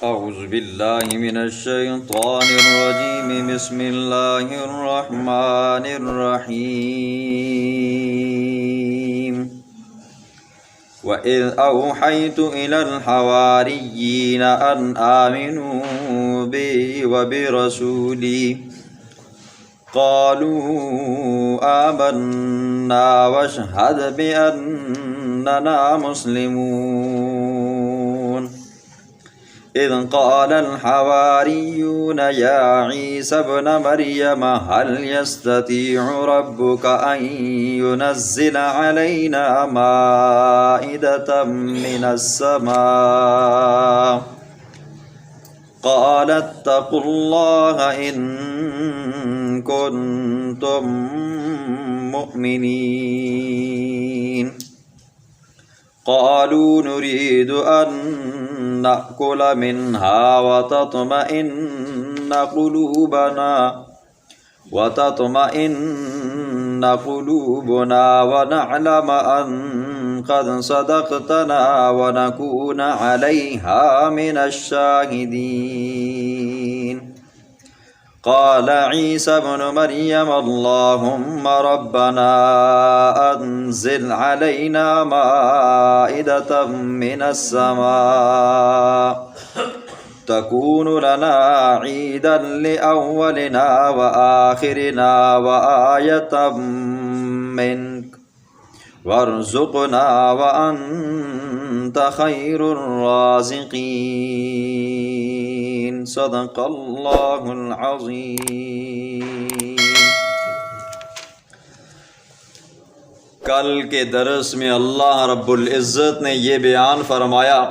أعوذ بالله من الشيطان الرجيم بسم الله الرحمن الرحيم وإذ أوحيت إلى الحواريين أن آمنوا بي وبرسولي قالوا آمنا واشهد بأننا مسلمون إذ قال الحواريون يا عيسى ابن مريم هل يستطيع ربك أن ينزل علينا مائدة من السماء قال اتقوا الله إن كنتم مؤمنين قالوا نريد أن نأكل منها وتطمئن قلوبنا ونعلم أن قد صدقتنا ونكون عليها من الشاهدين قال عيسى ابن مريم اللهم ربنا أنزل علينا مائدة من السماء تكون لنا عيدا لأولنا وآخرنا وآية منك وارزقنا وأنت خير الرازقين صدق الله العظيم۔ کل کے درس میں اللہ رب العزت نے یہ بیان فرمایا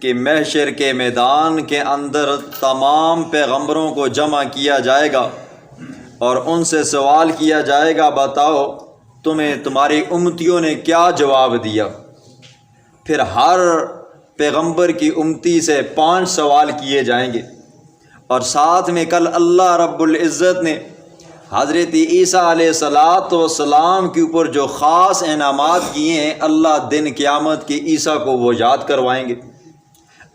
کہ محشر کے میدان کے اندر تمام پیغمبروں کو جمع کیا جائے گا اور ان سے سوال کیا جائے گا بتاؤ تمہیں تمہاری امتیوں نے کیا جواب دیا۔ پھر ہر پیغمبر کی امتی سے 5 سوال کیے جائیں گے، اور ساتھ میں کل اللہ رب العزت نے حضرت عیسیٰ علیہ السلام کے اوپر جو خاص انعامات کیے ہیں اللہ دن قیامت کے عیسیٰ کو وہ یاد کروائیں گے۔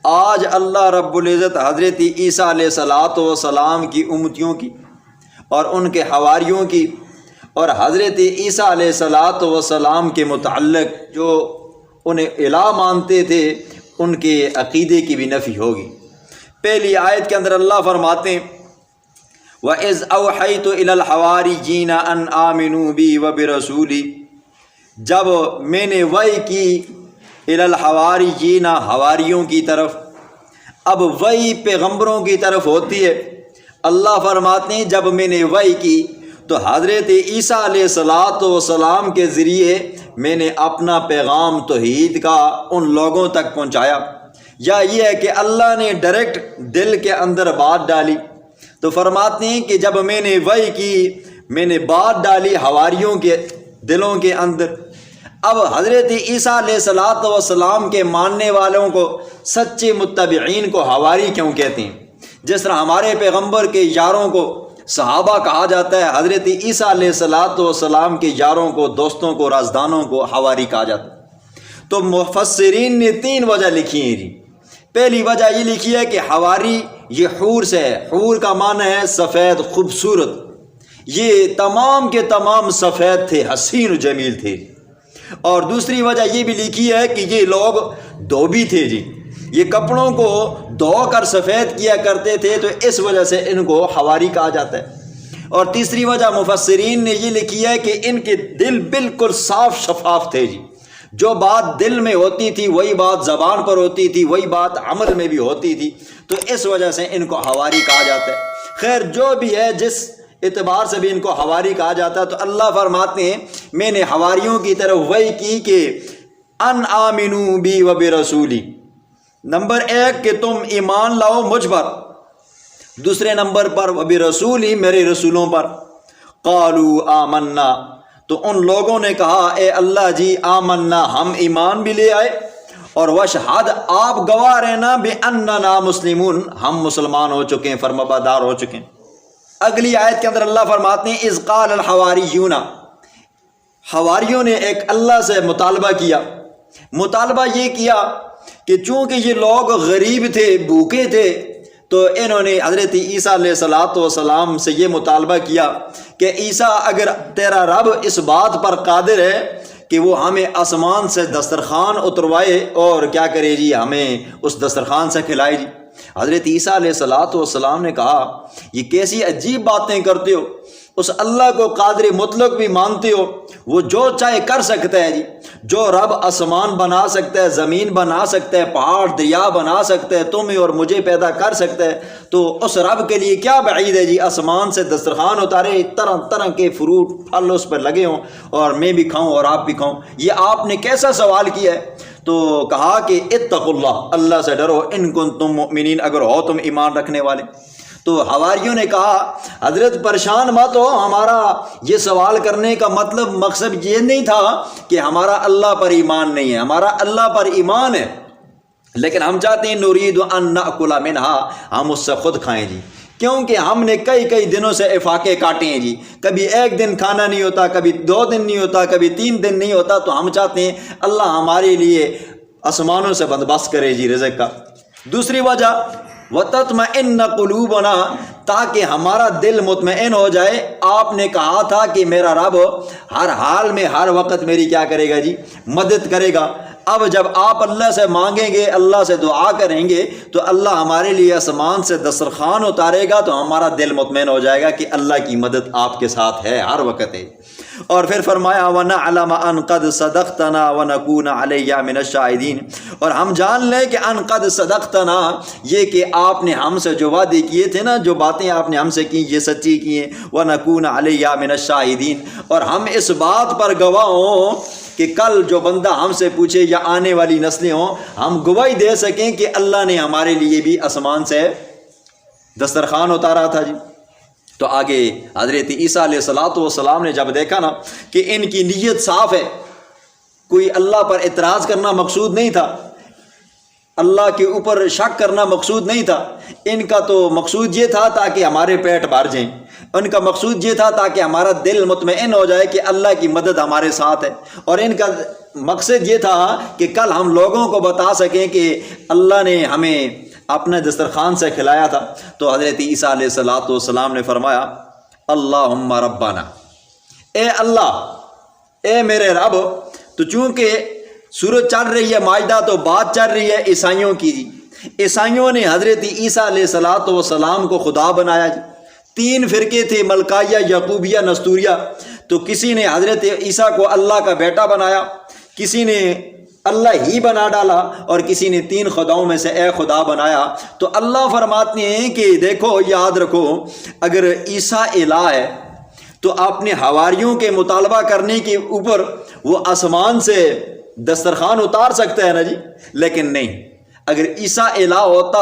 آج اللہ رب العزت حضرت عیسیٰ علیہ السلام کی امتیوں کی اور ان کے حواریوں کی اور حضرت عیسیٰ علیہ السلام کے متعلق جو انہیں الہ مانتے تھے ان کے عقیدے کی بھی نفی ہوگی۔ پہلی آیت کے اندر اللہ فرماتے ہیں وَإِذْ أَوْحَيْتُ إِلَى الْحَوَارِيِّينَ أَنْ آمِنُوا بِي وَبِرَسُولِي، جب میں نے وحی کی الی الحواریین حواریوں کی طرف۔ اب وحی پیغمبروں کی طرف ہوتی ہے۔ اللہ فرماتے ہیں جب میں نے وحی کی تو حضرت عیسیٰ علیہ السلام کے ذریعے میں نے اپنا پیغام توحید کا ان لوگوں تک پہنچایا، یا یہ ہے کہ اللہ نے ڈائریکٹ دل کے اندر بات ڈالی۔ تو فرماتے ہیں کہ جب میں نے وحی کی میں نے بات ڈالی حواریوں کے دلوں کے اندر۔ اب حضرت عیسیٰ علیہ السلام کے ماننے والوں کو سچے متبعین کو حواری کیوں کہتے ہیں؟ جس طرح ہمارے پیغمبر کے یاروں کو صحابہ کہا جاتا ہے، حضرت عیسیٰ علیہ السلام کے یاروں کو، دوستوں کو، رازدانوں کو حواری کہا جاتا ہے۔ تو مفسرین نے 3 وجہ لکھی ہیں جی۔ پہلی وجہ یہ لکھی ہے کہ حواری یہ حور سے ہے۔ حور کا معنی ہے سفید، خوبصورت۔ یہ تمام کے تمام سفید تھے، حسین و جمیل تھے۔ اور دوسری وجہ یہ بھی لکھی ہے کہ یہ لوگ دھوبی تھے جی، یہ کپڑوں کو دھو کر سفید کیا کرتے تھے، تو اس وجہ سے ان کو حواری کہا جاتا ہے۔ اور تیسری وجہ مفسرین نے یہ لکھی ہے کہ ان کے دل بالکل صاف شفاف تھے جی، جو بات دل میں ہوتی تھی وہی بات زبان پر ہوتی تھی، وہی بات عمل میں بھی ہوتی تھی، تو اس وجہ سے ان کو حواری کہا جاتا ہے۔ خیر جو بھی ہے، جس اعتبار سے بھی ان کو حواری کہا جاتا ہے، تو اللہ فرماتے ہیں میں نے حواریوں کی طرف وحی کی کہ ان آمنوا بی و برسولی، نمبر 1 کہ تم ایمان لاؤ مجھ پر، دوسرے نمبر پر و برسولی میرے رسولوں پر۔ قالوا آمنا، تو ان لوگوں نے کہا اے اللہ جی آمنا ہم ایمان بھی لے آئے، اور وشہد آپ گواہ رہنا بأننا مسلمون ہم مسلمان ہو چکے ہیں، فرمانبردار ہو چکے ہیں۔ اگلی آیت کے اندر اللہ فرماتے ہیں اذ قال الحواریون، حواریوں نے ایک اللہ سے مطالبہ کیا، مطالبہ یہ کیا کہ چونکہ یہ لوگ غریب تھے، بھوکے تھے، تو انہوں نے حضرت عیسیٰ علیہ السلام سے یہ مطالبہ کیا کہ عیسیٰ اگر تیرا رب اس بات پر قادر ہے کہ وہ ہمیں آسمان سے دسترخوان اتروائے اور کیا کرے جی، ہمیں اس دسترخوان سے کھلائے جی۔ حضرت عیسیٰ علیہ السلام نے کہا یہ کیسی عجیب باتیں کرتے ہو، اس اللہ کو قادر مطلق بھی مانتے ہو، وہ جو چاہے کر سکتا ہے جی، جو رب آسمان بنا سکتا ہے، زمین بنا سکتا ہے، پہاڑ دریا بنا سکتا ہے، تمہیں اور مجھے پیدا کر سکتا ہے، تو اس رب کے لیے کیا بعید ہے جی آسمان سے دسترخوان اتارے، طرح طرح کے فروٹ پھل اس پر لگے ہوں اور میں بھی کھاؤں اور آپ بھی کھاؤں، یہ آپ نے کیسا سوال کیا ہے؟ تو کہا کہ اتقوا اللہ، اللہ سے ڈرو، ان کنتم مؤمنین، اگر ہو تم ایمان رکھنے والے۔ تو حواریوں نے کہا حضرت پریشان مت ہو، ہمارا یہ سوال کرنے کا مطلب مقصد یہ نہیں تھا کہ ہمارا اللہ پر ایمان نہیں ہے، ہمارا اللہ پر ایمان ہے، لیکن ہم چاہتے ہیں نرید ان ناکل منہا، ہم اس سے خود کھائیں جی، کیونکہ ہم نے کئی دنوں سے افاقے کاٹے ہیں جی، کبھی ایک دن کھانا نہیں ہوتا، کبھی 2 دن نہیں ہوتا، کبھی 3 دن نہیں ہوتا، تو ہم چاہتے ہیں اللہ ہمارے لیے آسمانوں سے بندوبست کرے جی رزق کا۔ دوسری وجہ وَتَطْمَئِنَّ قُلُوبُنَا، تاکہ ہمارا دل مطمئن ہو جائے۔ آپ نے کہا تھا کہ میرا رب ہر حال میں ہر وقت میری کیا کرے گا جی، مدد کرے گا۔ اب جب آپ اللہ سے مانگیں گے، اللہ سے دعا کریں گے، تو اللہ ہمارے لیے آسمان سے دسترخوان اتارے گا، تو ہمارا دل مطمئن ہو جائے گا کہ اللہ کی مدد آپ کے ساتھ ہے، ہر وقت ہے۔ اور پھر فرمایا وَنَعْلَمَ أَن قَدْ صَدَقْتَنَا وَنَكُونَ عَلَيْهَا مِنَ الشَّاهِدِينَ، اور ہم جان لیں کہ ان قد صدقتنا، یہ کہ آپ نے ہم سے جو وعدے کیے تھے نا، جو باتیں آپ نے ہم سے کی یہ سچی کی ہیں، وَنَكُونَ عَلَيْهَا مِنَ الشَّاهِدِينَ، اور ہم اس بات پر گواہ ہوں کہ کل جو بندہ ہم سے پوچھے یا آنے والی نسلیں ہوں، ہم گواہی دے سکیں کہ اللہ نے ہمارے لیے بھی آسمان سے دسترخوان اتارا تھا جی۔ تو آگے حضرت عیسیٰ علیہ السلام نے جب دیکھا نا کہ ان کی نیت صاف ہے، کوئی اللہ پر اعتراض کرنا مقصود نہیں تھا، اللہ کے اوپر شک کرنا مقصود نہیں تھا، ان کا تو مقصود یہ تھا تاکہ ہمارے پیٹ بھر جائیں، ان کا مقصود یہ تھا تاکہ ہمارا دل مطمئن ہو جائے کہ اللہ کی مدد ہمارے ساتھ ہے، اور ان کا مقصد یہ تھا کہ کل ہم لوگوں کو بتا سکیں کہ اللہ نے ہمیں اپنے دسترخوان سے کھلایا تھا۔ تو حضرت عیسیٰ علیہ السلام نے فرمایا اللہم ربنا، اے اللہ، اے میرے رب۔ تو چونکہ سورت چل رہی ہے مائدہ، تو بات چل رہی ہے عیسائیوں کی جی، عیسائیوں نے حضرت عیسیٰ علیہ السلام کو خدا بنایا جی۔ 3 فرقے تھے، ملکائیہ، یعقوبیہ، نستوریہ۔ تو کسی نے حضرت عیسیٰ کو اللہ کا بیٹا بنایا، کسی نے اللہ ہی بنا ڈالا، اور کسی نے 3 خداؤں میں سے ایک خدا بنایا۔ تو اللہ فرماتے ہیں کہ دیکھو، یاد رکھو، اگر عیسیٰ الہ ہے تو اپنے حواریوں کے مطالبہ کرنے کے اوپر وہ آسمان سے دسترخوان اتار سکتا ہے نا جی، لیکن نہیں، اگر عیسیٰ الہ ہوتا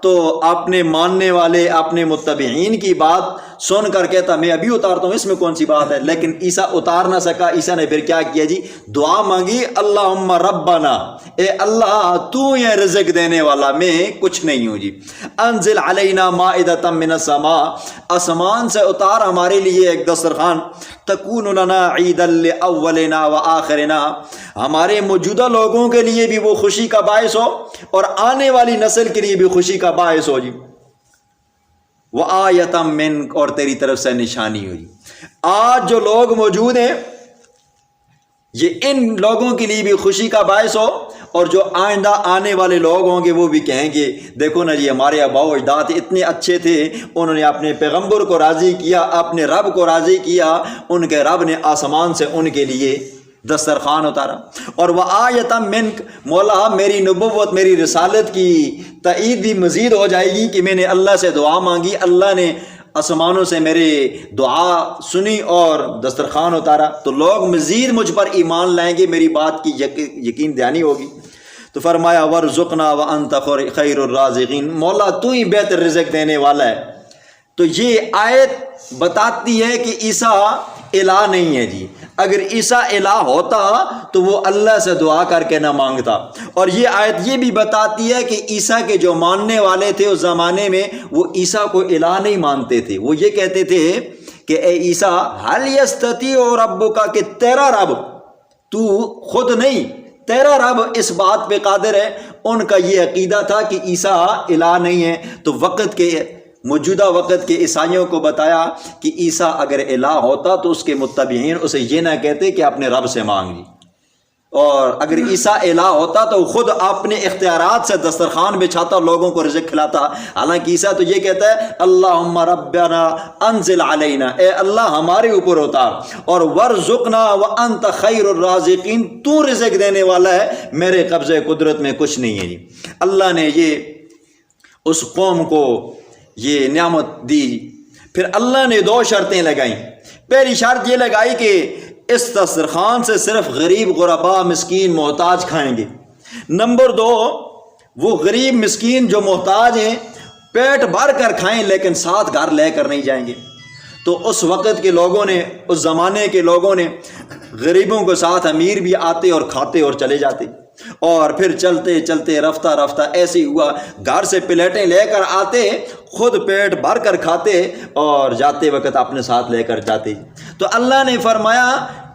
تو اپنے ماننے والے، اپنے متبعین کی بات سن کر کہتا میں ابھی اتارتا ہوں، اس میں کون سی بات ہے، لیکن عیسیٰ اتار نہ سکا۔ عیسیٰ نے پھر کیا کیا جی، دعا مانگی، اللہم ربنا، اے اللہ تو یہ رزق دینے والا، میں کچھ نہیں ہوں جی۔ انزل علینا مائدۃ من السماء، آسمان سے اتار ہمارے لیے ایک دسترخوان، تکون لنا عیدا لاولنا وآخرنا، ہمارے موجودہ لوگوں کے لیے بھی وہ خوشی کا باعث ہو اور آنے والی نسل کے لیے بھی خوشی کا باعث ہو جی۔ وآیۃ منک، اور تیری طرف سے نشانی ہو جی۔ آج جو لوگ موجود ہیں یہ ان لوگوں کے لیے بھی خوشی کا باعث ہو، اور جو آئندہ آنے والے لوگ ہوں گے وہ بھی کہیں گے دیکھو نا جی، ہمارے آباء و اجداد اتنے اچھے تھے، انہوں نے اپنے پیغمبر کو راضی کیا، اپنے رب کو راضی کیا، ان کے رب نے آسمان سے ان کے لیے دسترخوان اتارا۔ اور وآیۃ منک، مولا میری نبوت، میری رسالت کی تائید بھی مزید ہو جائے گی کہ میں نے اللہ سے دعا مانگی، اللہ نے آسمانوں سے میرے دعا سنی اور دسترخوان اتارا، تو لوگ مزید مجھ پر ایمان لائیں گے، میری بات کی یقین دہانی ہوگی۔ تو فرمایا ورزقنا وانت خیر الرازقین، مولا تو ہی بہتر رزق دینے والا ہے۔ تو یہ آیت بتاتی ہے کہ عیسیٰ الہ نہیں ہے جی، اگر عیسیٰ الہ ہوتا تو وہ اللہ سے دعا کر کے نہ مانگتا۔ اور یہ آیت یہ بھی بتاتی ہے کہ عیسیٰ کے جو ماننے والے تھے اس زمانے میں وہ عیسیٰ کو الہ نہیں مانتے تھے، وہ یہ کہتے تھے کہ اے عیسیٰ، حل یستطیع ربک، کہ تیرا رب، تو خود نہیں، تیرا رب اس بات پہ قادر ہے۔ ان کا یہ عقیدہ تھا کہ عیسیٰ الہ نہیں ہے، تو موجودہ وقت کے عیسائیوں کو بتایا کہ عیسیٰ اگر الہ ہوتا تو اس کے متبعین اسے یہ نہ کہتے کہ اپنے رب سے مانگ لی، اور اگر عیسیٰ الہ ہوتا تو خود اپنے اختیارات سے دسترخوان بچھاتا، لوگوں کو رزق کھلاتا۔ حالانکہ عیسیٰ تو یہ کہتا ہے اللہم ربنا انزل علینا، اے اللہ ہمارے اوپر اتار، اور ورزقنا وانت خیر الرازقین، تو رزق دینے والا ہے، میرے قبضے قدرت میں کچھ نہیں ہے۔ اللہ نے یہ اس قوم کو یہ نعمت دی۔ پھر اللہ نے 2 شرطیں لگائیں۔ پہلی شرط یہ لگائی کہ اس دسترخوان سے صرف غریب، غربا، مسکین، محتاج کھائیں گے۔ نمبر 2، وہ غریب مسکین جو محتاج ہیں پیٹ بھر کر کھائیں، لیکن ساتھ گھر لے کر نہیں جائیں گے۔ تو اس وقت کے لوگوں نے، اس زمانے کے لوگوں نے غریبوں کے ساتھ امیر بھی آتے اور کھاتے اور چلے جاتے، اور پھر چلتے چلتے رفتہ رفتہ ایسے ہی ہوا، گھر سے پلیٹیں لے کر آتے، خود پیٹ بھر کر کھاتے اور جاتے وقت اپنے ساتھ لے کر جاتے۔ تو اللہ نے فرمایا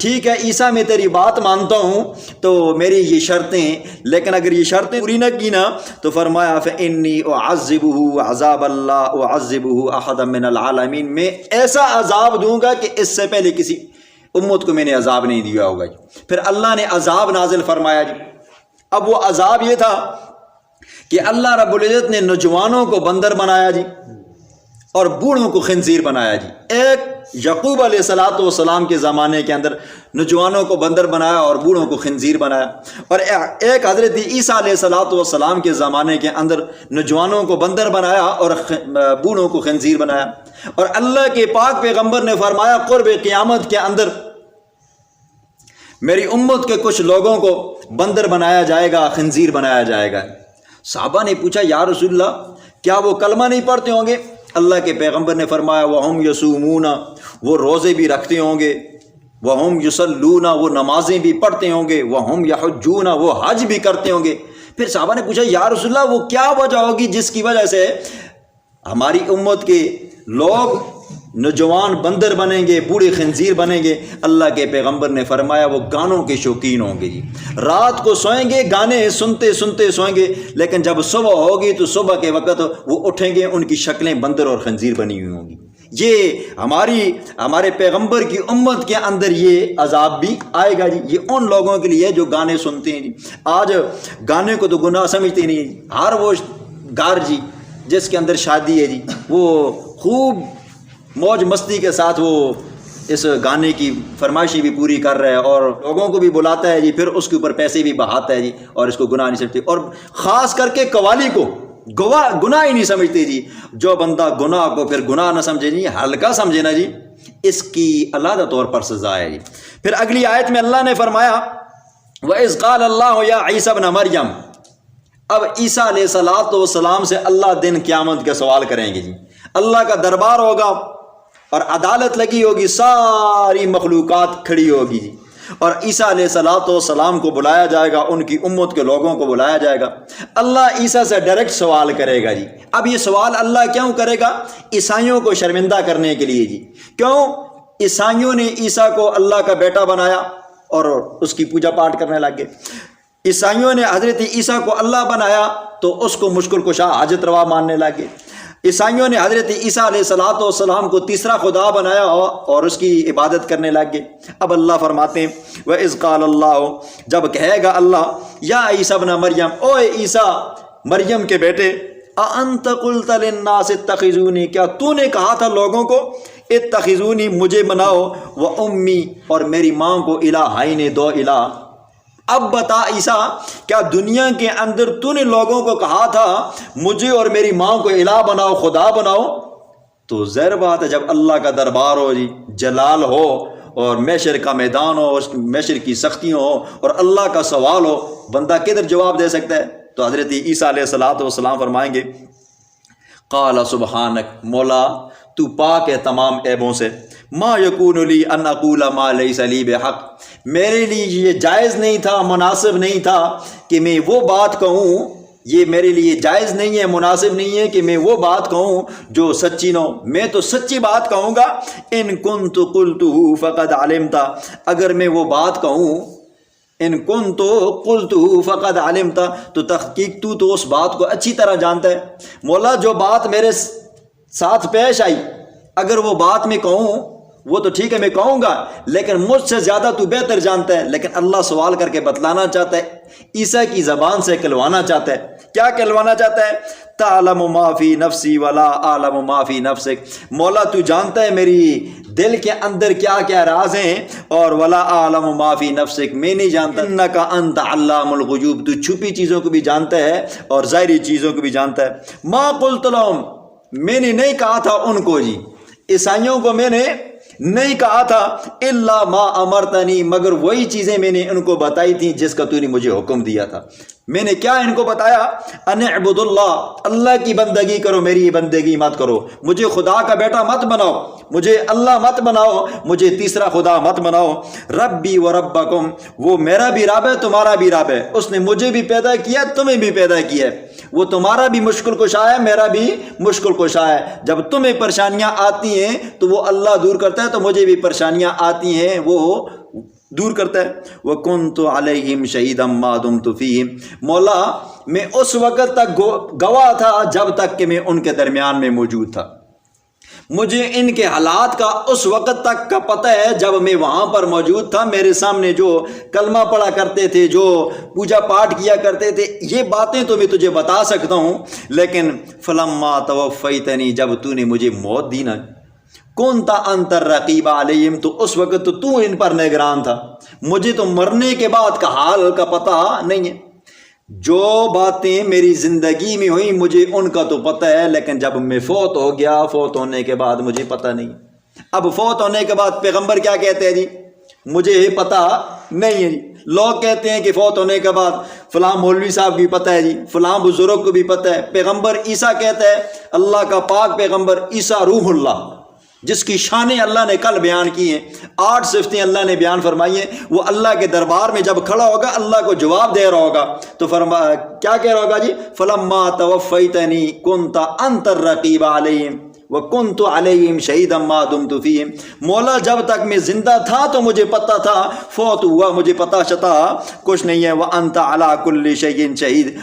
ٹھیک ہے عیسیٰ میں تیری بات مانتا ہوں، تو میری یہ شرطیں، لیکن اگر یہ شرطیں پوری نہ کی نا تو فرمایا فإنی أعذبہ عذاب اللہ أعذبہ أحدا من العالمین، میں ایسا عذاب دوں گا کہ اس سے پہلے کسی امت کو میں نے عذاب نہیں دیا ہوگا۔ پھر اللہ نے عذاب نازل فرمایا جی۔ اب وہ عذاب یہ تھا کہ اللہ رب العزت نے نوجوانوں کو بندر بنایا جی، اور بوڑھوں کو خنزیر بنایا جی۔ ایک یعقوب علیہ السلام کے زمانے کے اندر نوجوانوں کو بندر بنایا اور بوڑھوں کو خنزیر بنایا، اور ایک حضرت عیسیٰ علیہ السلام کے زمانے کے اندر نوجوانوں کو بندر بنایا اور بوڑھوں کو خنزیر بنایا۔ اور اللہ کے پاک پیغمبر نے فرمایا قرب قیامت کے اندر میری امت کے کچھ لوگوں کو بندر بنایا جائے گا، خنزیر بنایا جائے گا۔ صحابہ نے پوچھا یا رسول اللہ کیا وہ کلمہ نہیں پڑھتے ہوں گے؟ اللہ کے پیغمبر نے فرمایا وَهُمْ يَصُومُونَ، وہ روزے بھی رکھتے ہوں گے، وَهُمْ يُصَلُّونَ، وہ نمازیں بھی پڑھتے ہوں گے، وَهُمْ يَحُجُّونَ، وہ حج بھی کرتے ہوں گے۔ پھر صحابہ نے پوچھا یا رسول اللہ وہ کیا وجہ ہوگی جس کی وجہ سے ہماری امت کے لوگ نوجوان بندر بنیں گے، بوڑھے خنزیر بنیں گے؟ اللہ کے پیغمبر نے فرمایا وہ گانوں کے شوقین ہوں گے جی، رات کو سوئیں گے گانے سنتے سنتے سوئیں گے، لیکن جب صبح ہوگی تو صبح کے وقت وہ اٹھیں گے، ان کی شکلیں بندر اور خنزیر بنی ہوئی ہوں گی۔ یہ ہمارے پیغمبر کی امت کے اندر یہ عذاب بھی آئے گا جی۔ یہ ان لوگوں کے لیے جو گانے سنتے ہیں جی۔ آج گانے کو تو گناہ سمجھتے نہیں جی، ہر وہ گھر جی جس کے اندر شادی ہے جی وہ خوب موج مستی کے ساتھ وہ اس گانے کی فرمائشی بھی پوری کر رہا ہے، اور لوگوں کو بھی بلاتا ہے جی، پھر اس کے اوپر پیسے بھی بہاتا ہے جی، اور اس کو گناہ نہیں سمجھتے، اور خاص کر کے قوالی کو گناہ ہی نہیں سمجھتے جی۔ جو بندہ گناہ کو پھر گناہ نہ سمجھے جی، ہلکا سمجھے نا جی، اس کی علیحدہ طور پر سزا ہے جی۔ پھر اگلی آیت میں اللہ نے فرمایا وَإِذْ قَالَ اللَّهُ يَا عِيسَى ابْنَ مَرْيَمَ، اب عیسیٰ علیہ السلام سے اللہ دن قیامت کا سوال کریں گے جی۔ اللہ کا دربار ہوگا اور عدالت لگی ہوگی، ساری مخلوقات کھڑی ہوگی جی، اور عیسیٰ علیہ السلام کو بلایا جائے گا، ان کی امت کے لوگوں کو بلایا جائے گا۔ اللہ عیسیٰ سے ڈائریکٹ سوال کرے گا جی۔ اب یہ سوال اللہ کیوں کرے گا؟ عیسائیوں کو شرمندہ کرنے کے لیے جی۔ کیوں؟ عیسائیوں نے عیسیٰ کو اللہ کا بیٹا بنایا اور اس کی پوجا پاٹ کرنے لگ گئے۔ عیسائیوں نے حضرت عیسیٰ کو اللہ بنایا تو اس کو مشکل کشا حاجت روا ماننے لگ گئے۔ عیسائیوں نے حضرت عیسیٰ علیہ السلام کو تیسرا خدا بنایا اور اس کی عبادت کرنے لگ گئے۔ اب اللہ فرماتے ہیں وَإِذْ قَالَ اللَّهُ، جب کہے گا اللہ یا عیسیٰ ابن مریم، او عیسیٰ مریم کے بیٹے، أَأَنْتَ قُلْتَ لِلنَّاسِ اتَّخِذُونِي، کیا تو نے کہا تھا لوگوں کو اتخذونی، مجھے بناؤ، وَأُمِّي، اور میری ماں کو، الہین، دو الہ۔ اب بتا عیسیٰ کیا دنیا کے اندر تو نے لوگوں کو کہا تھا مجھے اور میری ماں کو الہ بناؤ، خدا بناؤ؟ تو ظاہر بات ہے جب اللہ کا دربار ہو جی، جلال ہو اور محشر کا میدان ہو، اور محشر کی سختیاں ہو اور اللہ کا سوال ہو، بندہ کدھر جواب دے سکتا ہے؟ تو حضرت عیسیٰ علیہ السلام فرمائیں گے قال سبحانک، مولا تو پاک ہے تمام عیبوں سے، ما یکون لی ان اقول ما لیس لی بحق، میرے لیے یہ جائز نہیں تھا، مناسب نہیں تھا کہ میں وہ بات کہوں، یہ میرے لیے جائز نہیں ہے، مناسب نہیں ہے کہ میں وہ بات کہوں جو سچی نہ ہو، میں تو سچی بات کہوں گا۔ ان کنت قلتہ فقد علمت، اگر میں وہ بات کہوں ان کن تو قلتہ فقد علمت، تو تحقیق تو اس بات کو اچھی طرح جانتا ہے۔ مولا جو بات میرے ساتھ پیش آئی، اگر وہ بات میں کہوں وہ تو ٹھیک ہے میں کہوں گا، لیکن مجھ سے زیادہ تو بہتر جانتا ہے۔ لیکن اللہ سوال کر کے بتلانا چاہتا ہے، عیسیٰ کی زبان سے کہلوانا چاہتا ہے۔ کیا کہلوانا چاہتا ہے؟ تعلم ما فی نفسی ولا اعلم ما فی نفسک، مولا تو جانتا ہے میری دل کے اندر کیا کیا راز ہیں، اور ولا اعلم ما فی نفسک، میں نہیں جانتا۔ انک انت علام الغیوب، تو چھپی چیزوں کو بھی جانتا ہے اور ظاہری چیزوں کو بھی جانتا ہے۔ ما قلت لهم، میں نے نہیں کہا تھا ان کو جی، عیسائیوں کو میں نے نہیں کہا تھا، الا ما امرتنی، مگر وہی چیزیں میں نے ان کو بتائی تھیں جس کا تو نے مجھے حکم دیا تھا۔ میں نے کیا ان کو بتایا؟ ان اعبدوا اللہ، اللہ کی بندگی کرو، میری بندگی مت کرو، مجھے خدا کا بیٹا مت بناؤ، مجھے اللہ مت بناؤ، مجھے تیسرا خدا مت بناؤ۔ ربی و ربکم، وہ میرا بھی رب ہے تمہارا بھی رب ہے، اس نے مجھے بھی پیدا کیا تمہیں بھی پیدا کیا ہے، وہ تمہارا بھی مشکل کشا ہے میرا بھی مشکل کشا ہے۔ جب تمہیں پریشانیاں آتی ہیں تو وہ اللہ دور کرتا ہے، تو مجھے بھی پریشانیاں آتی ہیں وہ دور کرتا ہے۔ وَكُنْتُ عَلَيْهِمْ شَهِيدًا مَا دُمْتُ فِيهِمْ، مولا میں اس وقت تک گواہ تھا جب تک کہ میں ان کے درمیان میں موجود تھا، مجھے ان کے حالات کا اس وقت تک کا پتہ ہے جب میں وہاں پر موجود تھا۔ میرے سامنے جو کلمہ پڑھا کرتے تھے، جو پوجا پاٹ کیا کرتے تھے، یہ باتیں تو میں تجھے بتا سکتا ہوں، لیکن فلما توفیتنی، جب تو نے مجھے موت دی نا، کنت انت الرقیب علیہم، تو اس وقت تو ان پر نگران تھا، مجھے تو مرنے کے بعد کا حال کا پتہ نہیں ہے۔ جو باتیں میری زندگی میں ہوئی مجھے ان کا تو پتہ ہے، لیکن جب میں فوت ہو گیا، فوت ہونے کے بعد مجھے پتہ نہیں۔ اب فوت ہونے کے بعد پیغمبر کیا کہتے ہیں جی؟ مجھے یہ پتہ نہیں ہے جی۔ لوگ کہتے ہیں کہ فوت ہونے کے بعد فلاں مولوی صاحب بھی پتہ ہے جی، فلاں بزرگ کو بھی پتہ ہے۔ پیغمبر عیسیٰ کہتا ہے، اللہ کا پاک پیغمبر عیسیٰ روح اللہ، جس کی شانیں اللہ نے کل بیان کی ہیں، 8 صفتیں اللہ نے بیان فرمائی ہیں، وہ اللہ کے دربار میں جب کھڑا ہوگا اللہ کو جواب دے رہا ہوگا تو کیا کہہ رہا ہوگا جی؟ فلما توفیتنی کنت انت الرقیب علیہم وکنت علیہم شہیدا ما دمت فیہم، مولا جب تک میں زندہ تھا تو مجھے پتہ تھا، فوت ہوا مجھے پتہ چتا کچھ نہیں ہے۔ وانت علی کل شیء شہید،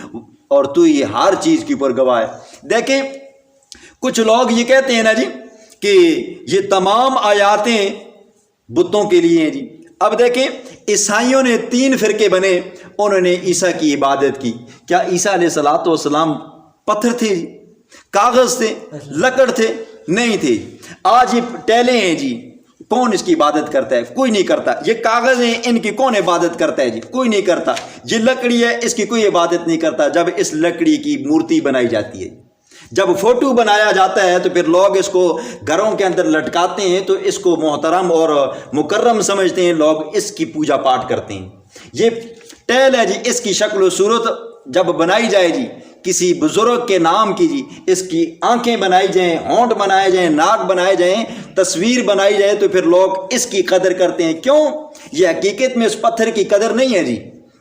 اور تو یہ ہر چیز کے اوپر گواہ ہے۔ دیکھیں کچھ لوگ یہ کہتے ہیں نا جی کہ یہ تمام آیاتیں بتوں کے لیے ہیں جی۔ اب دیکھیں عیسائیوں نے 3 فرقے بنے، انہوں نے عیسیٰ کی عبادت کی۔ کیا عیسیٰ علیہ السلام پتھر تھے جی؟ کاغذ تھے؟ لکڑ تھے؟ نہیں تھے۔ آج یہ ٹیلے ہیں جی، کون اس کی عبادت کرتا ہے؟ کوئی نہیں کرتا۔ یہ کاغذ ہیں، ان کی کون عبادت کرتا ہے جی؟ کوئی نہیں کرتا۔ یہ لکڑی ہے، اس کی کوئی عبادت نہیں کرتا۔ جب اس لکڑی کی مورتی بنائی جاتی ہے، جب فوٹو بنایا جاتا ہے تو پھر لوگ اس کو گھروں کے اندر لٹکاتے ہیں، تو اس کو محترم اور مکرم سمجھتے ہیں، لوگ اس کی پوجا پاٹ کرتے ہیں۔ یہ ٹیل ہے جی، اس کی شکل و صورت جب بنائی جائے جی کسی بزرگ کے نام کی جی، اس کی آنکھیں بنائی جائیں، ہونٹ بنائے جائیں، ناک بنائے جائیں، تصویر بنائی جائے، تو پھر لوگ اس کی قدر کرتے ہیں۔ کیوں؟ یہ حقیقت میں اس پتھر کی قدر نہیں ہے جی،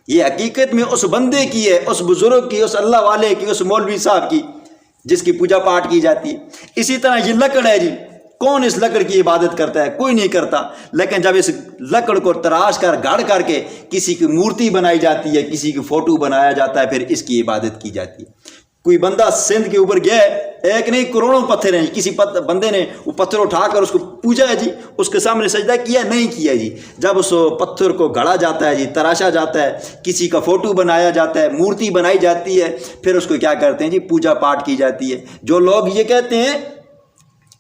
یہ حقیقت میں اس بندے کی ہے، اس بزرگ کی، اس اللہ والے کی، اس مولوی صاحب کی، جس کی پوجا پاٹ کی جاتی ہے۔ اسی طرح یہ لکڑ ہے جی، کون اس لکڑ کی عبادت کرتا ہے؟ کوئی نہیں کرتا۔ لیکن جب اس لکڑ کو تراش کر گھڑ کر کے کسی کی مورتی بنائی جاتی ہے، کسی کی فوٹو بنایا جاتا ہے، پھر اس کی عبادت کی جاتی ہے۔ کوئی بندہ سندھ کے اوپر گیا ہے، ایک نہیں کروڑوں پتھر ہیں، کسی بندے نے وہ پتھر اٹھا کر اس کو پوجا ہے جی، اس کے سامنے سجدہ کیا نہیں کیا جی۔ جب اس پتھر کو گھڑا جاتا ہے جی، تراشا جاتا ہے، کسی کا فوٹو بنایا جاتا ہے، مورتی بنائی جاتی ہے، پھر اس کو کیا کرتے ہیں جی؟ پوجا پاٹ کی جاتی ہے۔ جو لوگ یہ کہتے ہیں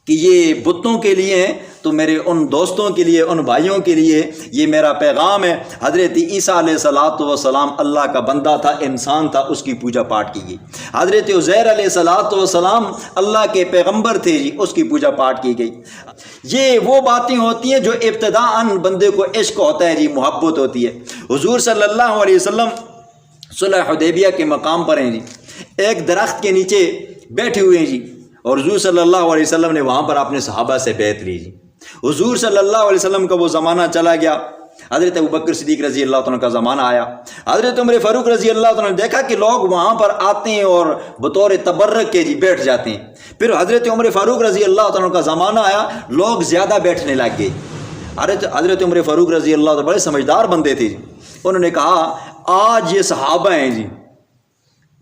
کہ یہ بتوں کے لیے ہیں، تو میرے ان دوستوں کے لیے، ان بھائیوں کے لیے یہ میرا پیغام ہے۔ حضرت عیسیٰ علیہ السلام اللہ کا بندہ تھا، انسان تھا، اس کی پوجا پاٹ کی گئی۔ حضرت عزیر علیہ السلام اللہ کے پیغمبر تھے جی، اس کی پوجا پاٹ کی گئی۔ یہ وہ باتیں ہوتی ہیں جو ابتداءً بندے کو عشق ہوتا ہے جی، محبت ہوتی ہے۔ حضور صلی اللہ علیہ وسلم صلح حدیبیہ کے مقام پر ہیں جی، ایک درخت کے نیچے بیٹھے ہوئے ہیں جی، اور حضور صلی اللہ علیہ وسلم نے وہاں پر اپنے صحابہ سے بیعت لی جی۔ حضور صلی اللہ علیہ وسلم کا وہ زمانہ چلا گیا، حضرت ابوبکر صدیق رضی اللہ عنہ کا زمانہ آیا، حضرت عمر فاروق رضی اللہ عنہ نے دیکھا کہ لوگ وہاں پر آتے ہیں اور بطور تبرک کے جی بیٹھ جاتے ہیں۔ پھر حضرت عمر فاروق رضی اللہ عنہ کا زمانہ آیا، لوگ زیادہ بیٹھنے لگ گئے۔ حضرت عمر فاروق رضی اللہ عنہ بڑے سمجھدار بندے تھے جی. انہوں نے کہا آج یہ صحابہ ہیں جی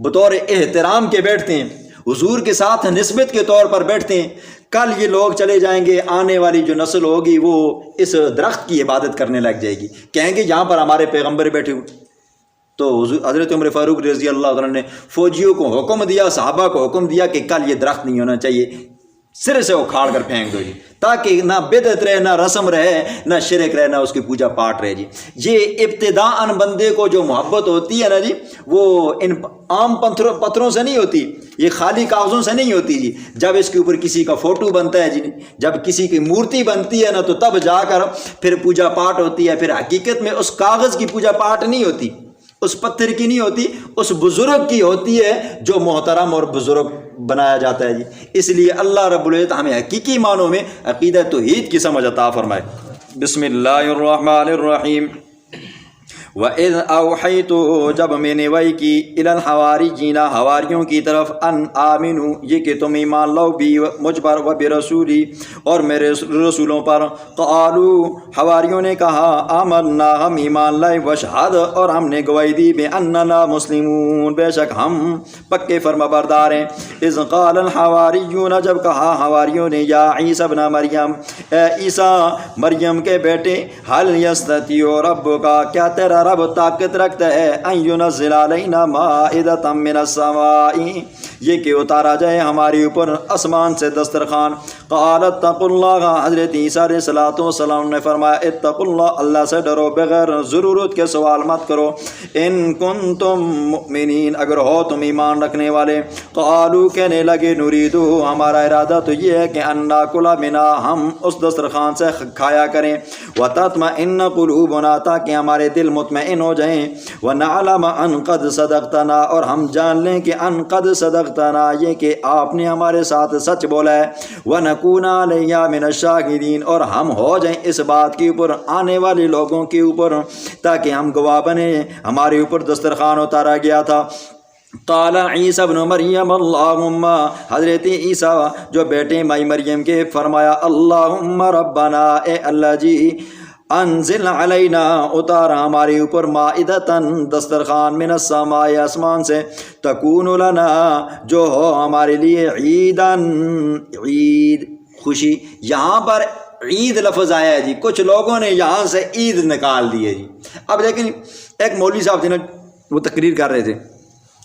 بطور احترام کے بیٹھتے ہیں, حضور کے ساتھ نسبت کے طور پر بیٹھتے ہیں, کل یہ لوگ چلے جائیں گے, آنے والی جو نسل ہوگی وہ اس درخت کی عبادت کرنے لگ جائے گی, کہیں گے یہاں پر ہمارے پیغمبر بیٹھے ہوئے. تو حضرت عمر فاروق رضی اللہ عنہ نے فوجیوں کو حکم دیا, صحابہ کو حکم دیا کہ کل یہ درخت نہیں ہونا چاہیے, سرے سے اکھاڑ کر پھینک دو جی, تاکہ نہ بدعت رہے, نہ رسم رہے, نہ شرک رہے, نہ اس کی پوجا پاٹ رہے جی. یہ ابتداءً بندے کو جو محبت ہوتی ہے نا جی, وہ ان عام پتھروں سے نہیں ہوتی, یہ خالی کاغذوں سے نہیں ہوتی جی. جب اس کے اوپر کسی کا فوٹو بنتا ہے جی, جب کسی کی مورتی بنتی ہے نا, تو تب جا کر پھر پوجا پاٹ ہوتی ہے. پھر حقیقت میں اس کاغذ کی پوجا پاٹ نہیں ہوتی, اس پتھر کی نہیں ہوتی, اس بزرگ کی ہوتی ہے جو محترم اور بزرگ بنایا جاتا ہے جی. اس لیے اللہ رب العزت ہمیں حقیقی معنوں میں عقیدہ توحید کی سمجھ عطا فرمائے. بسم اللہ الرحمن الرحیم. وَإِذْ أَوْحَيْتُ جب میں نے وحی کی إِلَى الْحَوَارِيِّينَ حواریوں کی طرف, ان آمنوا یہ کہ تم ایمان لاؤ بھی مجھ پر, وبرسولی اور میرے رسولوں پر. قالوا حواریوں نے کہا, آمنا ہم ایمان لائے, وشہد اور ہم نے گواہی دی, بأننا مسلمون بے شک ہم پکے فرما بردار ہیں. اذ قال الحواریون جب کہا حواریوں نے, یا عیسی ابن مریم اے عیسیٰ مریم کے بیٹے, هل یستطیع ربک کیا تیرا رب طاقت رکھتا ہے, ان ینزل علینا مائدۃ من السماء یہ کہ اتارا جائے ہمارے اوپر آسمان سے دسترخوان. قال اتقوا اللہ حضرت عیسیٰ علیہ السلام نے فرمایا, اتقوا اللہ اللہ سے ڈرو, بغیر ضرورت کے سوال مت کرو. ان کنتم مؤمنین اگر ہو تم ایمان رکھنے والے. قالوا کہنے لگے, نریدو ہمارا ارادہ تو یہ ہے کہ ان ناکل منا ہم اس دسترخوان سے کھایا کریں, وتطمئن قلوبنا تاکہ ہمارے دل مطمئن ہو جائیں, ونعلم ان قد صدقتنا اور ہم جان لیں کہ ان قد صدقتنا یہ کہ آپ نے ہمارے ساتھ سچ بولا ہے, ونکون علیہ من الشاہدین اور ہم ہو جائیں اس بات کے اوپر آنے والے لوگوں کے اوپر, تاکہ ہم گواہ بنے ہمارے اوپر دسترخوان اتارا گیا تھا. قال عیسی ابن مریم اللہم حضرت عیسیٰ جو بیٹے مائی مریم کے فرمایا, اللہم ربنا اے اللہ جی, انزل علینا اتارا ہمارے اوپر, مائدۃ دسترخوان, من السماء آسمان سے, تکون لنا جو ہو ہمارے لیے, عیداً عید خوشی. یہاں پر عید لفظ آیا ہے جی, کچھ لوگوں نے یہاں سے عید نکال دی ہے جی. اب لیکن ایک مولوی صاحب تھے نا, وہ تقریر کر رہے تھے,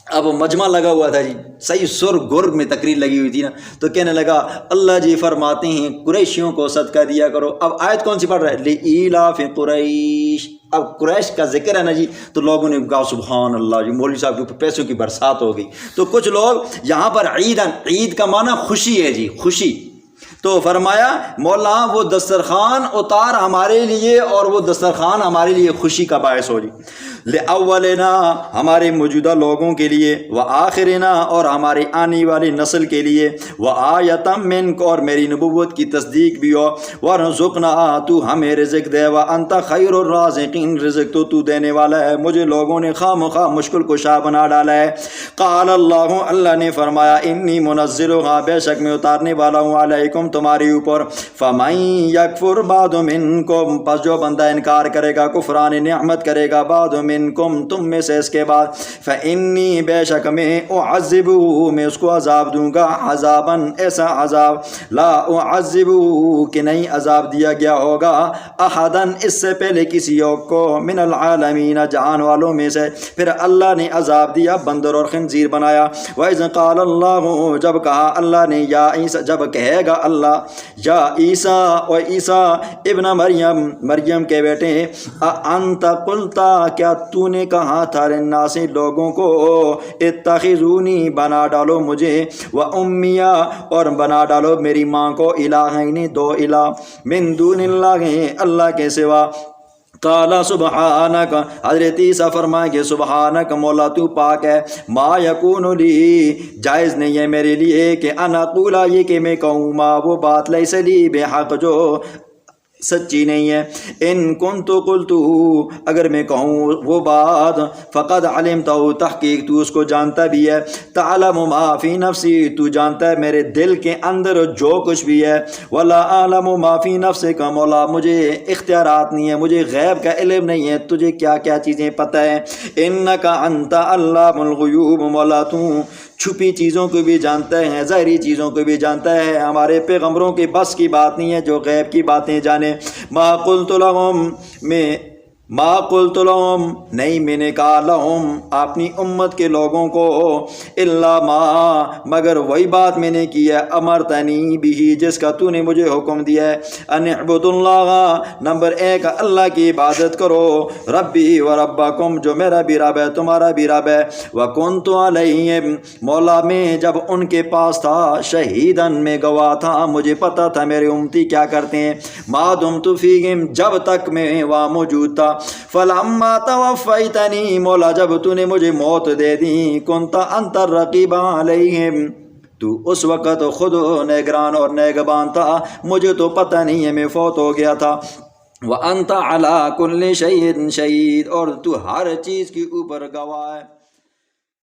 اب مجمع لگا ہوا تھا جی, صحیح سر گرگ میں تقریر لگی ہوئی تھی نا, تو کہنے لگا اللہ جی فرماتے ہیں قریشیوں کو صدقہ دیا کرو. اب آیت کون سی پڑھ رہا ہے, لإیلاف قریش. اب قریش کا ذکر ہے نا جی, تو لوگوں نے کہا سبحان اللہ جی, مولوی صاحب کے اوپر پیسوں کی برسات ہو گئی. تو کچھ لوگ یہاں پر عیداً, عید کا معنی خوشی ہے جی, خوشی. تو فرمایا مولا وہ دسترخوان اتار ہمارے لیے, اور وہ دسترخوان ہمارے لیے خوشی کا باعث ہو جی. لأولنا ہمارے موجودہ لوگوں کے لیے, وآخرنا اور ہماری آنے والی نسل کے لیے, وآیۃ منک اور میری نبوت کی تصدیق بھی ہو, وارزقنا تو ہمیں رزق دے, وانت خیر الرازقین رزق تو دینے والا ہے, مجھے لوگوں نے خواہ مخواہ مشکل کشا بنا ڈالا ہے. قال اللہ اللہ نے فرمایا, انی منزلھا بے شک میں اتارنے والا ہوں, علیکم تمہارے اوپر, فمن یکفر بعد منکم پس جو بندہ انکار کرے گا, کفران نعمت کرے گا, بعد منکم تم میں سے اس کے بعد, فانی بے شک میں, اعذبہ میں اس کو عذاب دوں گا, عذاباً ایسا عذاب, لا اعذبہ کہ نہیں عذاب دیا گیا ہوگا, احداً اس سے پہلے کسی اور کو, من العالمین جہان والوں میں سے. پھر اللہ نے عذاب دیا, بندر اور خنزیر بنایا. وَإِذْ قَالَ اللَّهُ جب کہا اللہ نے, یا عیسیٰ جب کہے گا اللہ, یا عیسیٰ و عیسیٰ ابن مریم مریم کے بیٹے, انت قلتا کیا تو نے کہا تھا, للناس لوگوں کو, اتخذونی بنا ڈالو مجھے, و امیہ اور بنا ڈالو میری ماں کو, الہین دو الہ, من دون اللہ اللہ کے سوا. قال سبحانک حضرت عیسیٰ فرمائیں کہ سبحانک مولا تو پاک ہے, ما یکون لی جائز نہیں ہے میرے لیے کہ انا قولا یہ کہ میں کہوں, ما وہ بات لیس لی بحق جو سچی نہیں ہے۔ ان کنت قلت، اگر میں کہوں وہ بات، فقد علمتہ، تحقیق تو اس کو جانتا بھی ہے، تعلم ما فی نفسی، تو جانتا ہے میرے دل کے اندر جو کچھ بھی ہے، ولا اعلم ما فی نفسک، مولا مجھے اختیارات نہیں ہے، مجھے غیب کا علم نہیں ہے، تجھے کیا کیا چیزیں پتہ ہیں۔ انک انت علام الغیوب، مولا تو چھپی چیزوں کو بھی جانتا ہے، ظاہری چیزوں کو بھی جانتا ہے، ہمارے پیغمبروں کے بس کی بات نہیں ہے جو غیب کی باتیں جانے۔ ما قلت لهم، ما قلت لهم، نہیں میں نے کہا لهم اپنی امت کے لوگوں کو، الا ما، مگر وہی بات میں نے کی ہے، امرتنی بھی، جس کا تو نے مجھے حکم دیا ہے، ان اعبدوا اللہ، نمبر 1 اللہ کی عبادت کرو، ربی و ربکم، جو میرا بھی رب ہے تمہارا بھی رب ہے، وکنت علیہم، مولا میں جب ان کے پاس تھا، شہیدن میں گواہ تھا، مجھے پتہ تھا میرے امتی کیا کرتے ہیں، ما دمت فیہم، جب تک میں وہاں موجود تھا، فلما توفیتنی، مولا جب تو نے مجھے موت دے دی، کنت انت الرقیب علیہم، تو اس وقت خود نگران اور نگہبان تھا، مجھے تو پتہ نہیں ہے میں فوت ہو گیا تھا، وَأَنْتَ عَلَىٰ كُلِّ شَيْءٍ شَهِيدٌ، اور تو ہر چیز کے اوپر گواہ ہے۔